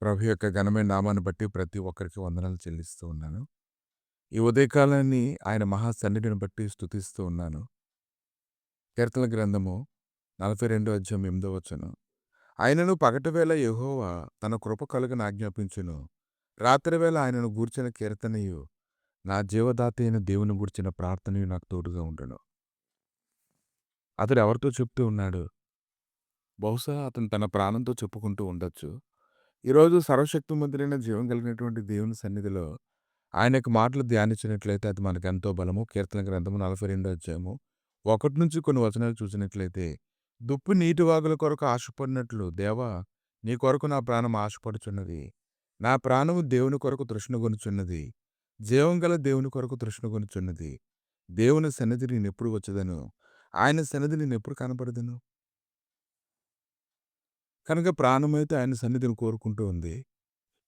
ప్రభు యొక్క ఘనమైన నామాన్ని బట్టి ప్రతి ఒక్కరికి వందనాలు చెల్లిస్తూ ఉన్నాను. ఈ ఉదయకాలాన్ని ఆయన మహా సన్నిధిని బట్టి స్తుతిస్తూ ఉన్నాను. కీర్తనల గ్రంథము 42 అధ్యాయం 8 వచనం. ఆయనను పగటివేళ యెహోవా తన కృప కలుగని ఆజ్ఞాపించును. రాత్రివేళ ఆయనను గూర్చిన కీర్తనయు, నా జీవదాత అయిన దేవుని గూర్చిన ప్రార్థనయు నాకు తోడుగా ఉండును. అతడు ఎవరితో చెప్తూ ఉన్నాడు? బహుశా అతను తన ప్రాణంతో చెప్పుకుంటూ ఉండొచ్చు. ఈరోజు సర్వశక్తిమంతుడైన జీవం కలిగినటువంటి దేవుని సన్నిధిలో ఆయన యొక్క మాటలు ధ్యానించినట్లయితే అది మనకెంతో బలము. కీర్తన గ్రంథము 42 అధ్యాయము 1 నుంచి కొన్ని వచనాలు చూసినట్లయితే, దుప్పి నీటి వాగుల కొరకు ఆశపడినట్లు దేవా, నీ కొరకు నా ప్రాణం ఆశపడుచున్నది. నా ప్రాణము దేవుని కొరకు తృష్ణగొనుచున్నది. జీవం గల దేవుని కొరకు తృష్ణగొనుచున్నది. దేవుని సన్నిధి నేనెప్పుడు వచ్చెదను? ఆయన సన్నిధి నేనెప్పుడు కనపడెదను? కనుక ప్రాణమైతే ఆయన సన్నిధిని కోరుకుంటూ ఉంది.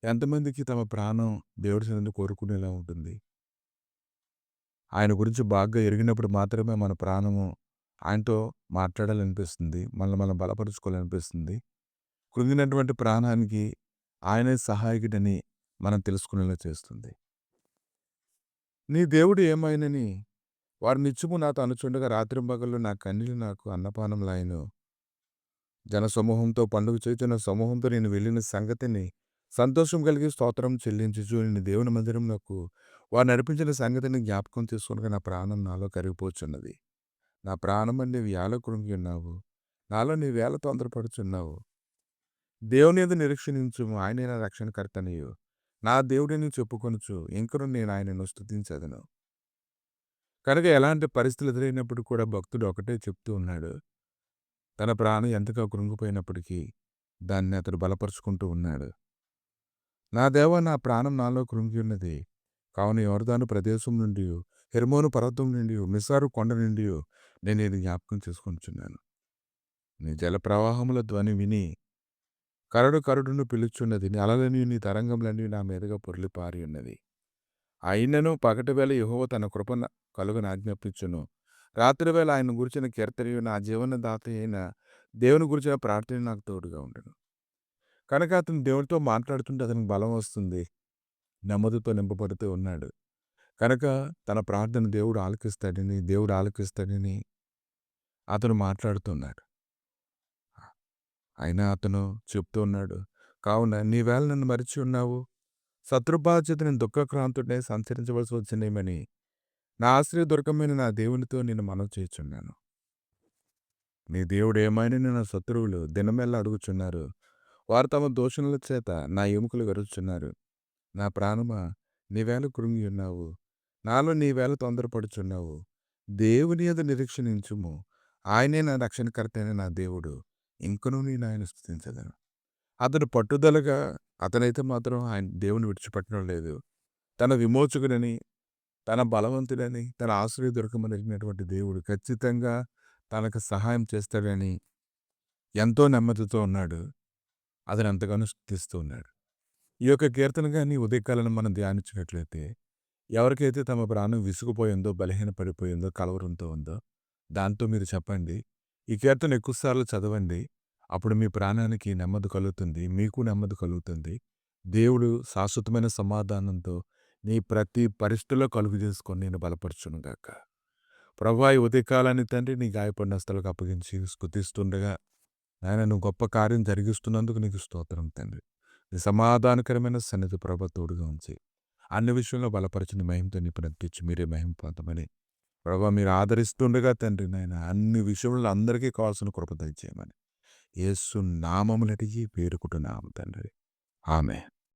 ఎంతమందికి తమ ప్రాణం దేవుడి సన్నిధిని కోరుకునేలా ఉంటుంది? ఆయన గురించి బాగా ఎరిగినప్పుడు మాత్రమే మన ప్రాణము ఆయనతో మాట్లాడాలనిపిస్తుంది. మనల్ని మనం బలపరుచుకోవాలనిపిస్తుంది. కృంగినటువంటి ప్రాణానికి ఆయనే సహాయకుడని మనం తెలుసుకునేలా చేస్తుంది. నీ దేవుడు ఏమైనని వారు నిత్యము నాతో అనుచుండగా రాత్రింబగళ్ళు నా కన్నీళ్లు నాకు అన్నపానములాయెను. జనసమూహంతో పండుగ చేయుచున్న సమూహంతో నేను వెళ్ళిన సంగతిని సంతోషం కలిగి స్తోత్రం చెల్లించుచు నేను దేవుని మందిరమునకు వారు నడిపించిన సంగతిని జ్ఞాపకం చేసుకొనగా నా ప్రాణం నాలో కరిగిపోచున్నది. నా ప్రాణమా నీవేళ కృంగి ఉన్నావు. నాలో నీవేళ తొందరపడుచున్నావు. దేవుని యందు నిరీక్షణించుము. ఆయనే నా రక్షణకర్తనియు. నా దేవుడని చెప్పుకొనుచు ఇంకను నేను ఆయనను స్తుతించెదను. కనుక ఎలాంటి పరిస్థితులు ఎదురైనప్పుడు కూడా భక్తుడు ఒకటే చెప్తూ ఉన్నాడు. తన ప్రాణం ఎంతగా కృంగిపోయినప్పటికీ దాన్ని అతడు బలపరుచుకుంటూ ఉన్నాడు. నా దేవా, నా ప్రాణం నాలో కృంగి ఉన్నది. కావున యొర్దాను ప్రదేశం నుండియు, హెర్మోను పర్వతం నుండియు, మిసారు కొండ నుండియు నేను ఇది జ్ఞాపకం చేసుకొనుచున్నాను. నీ జల ప్రవాహముల ధ్వని విని కరడు కరడును పిలుచున్నది. నీ అలలన్నీ నీ తరంగములన్నీ నా మీదుగా పొర్లి పారి ఉన్నది. అయినను పగటివేళ యెహోవా తన కృప కలుగని ఆజ్ఞాపించును. రాత్రివేళ ఆయన గురించిన కీర్తనయు, నా జీవనదాత అయిన దేవుని గురించిన ప్రార్థన నాకు తోడుగా ఉండును. కనుక అతను దేవుడితో మాట్లాడుతుంటే అతనికి బలం వస్తుంది. నెమ్మదితో నింపబడుతూ ఉన్నాడు. కనుక తన ప్రార్థన దేవుడు ఆలకిస్తాడని అతను మాట్లాడుతున్నాడు. అయినా అతను చెప్తూ ఉన్నాడు, కావున నీవేళ నన్ను మరిచి ఉన్నావు. శత్రుబాధ్యత నేను దుఃఖక్రాంతుడై సంచరించవలసి వచ్చినేమని నా ఆశ్రయదుర్గమైన నా దేవునితో నేను మనవి చేయుచున్నాను. నీ దేవుడు ఏమైనను నా శత్రువులు దినమెల్లా అడుగుచున్నారు. వారు తమ దూషణల చేత నా ఎముకలు విరుచున్నారు. నా ప్రాణమా, నీవేళ కృంగి ఉన్నావు. నాలో నీవేళ తొందరపడుచున్నావు. దేవుని యందు నిరీక్షణించుము. ఆయనే నా రక్షణకర్త అయిన నా దేవుడు. ఇంకనూ నేను ఆయన స్తుతించెదను. అతడు పట్టుదలగా అతనైతే మాత్రం ఆయన దేవుని విడిచిపెట్టడం లేదు. తన విమోచకుడని, తన బలవంతుడని, తన ఆశ్రయదుర్గమనిటువంటి దేవుడు ఖచ్చితంగా తనకు సహాయం చేస్తాడని ఎంతో నెమ్మదితో ఉన్నాడు. అతను ఎంతగానో స్తుతిస్తూ ఉన్నాడు. ఈ యొక్క కీర్తన గాని ఉదయకాలను మనం ధ్యానించినట్లయితే, ఎవరికైతే తమ ప్రాణం విసుగుపోయిందో, బలహీనపడిపోయిందో, కలవరంతో ఉందో, దాంతో మీరు చెప్పండి. ఈ కీర్తన ఎక్కువ సార్లు చదవండి. అప్పుడు మీ ప్రాణానికి నెమ్మది కలుగుతుంది. మీకు నెమ్మది కలుగుతుంది. దేవుడు శాశ్వతమైన సమాధానంతో నీ ప్రతి పరిస్థితిలో కలుగజేసుకొని నిన్ను బలపరచునుగాక. ప్రభువా, ఈ ఉదయకాలాన్ని తండ్రి నీ గాయపడిన హస్తాలకు అప్పగించి స్తుతిస్తుండగా, నాయన నువ్వు గొప్ప కార్యం జరిగిస్తున్నందుకు నీకు స్తోత్రం తండ్రి. నీ సమాధానకరమైన సన్నిధి ప్రభు తోడుగా ఉంచి అన్ని విషయంలో బలపరిచిన మహిమతో నీ ప్రతిచ్చి మీరే మహిమ పొందమని ప్రభు మీరు ఆదరిస్తుండగా తండ్రి నాయన అన్ని విషయంలో అందరికీ కావాల్సిన కృప దయచేయమని యేసు నామములు అడిగి వేడుకుంటున్నాము తండ్రి. ఆమెన్.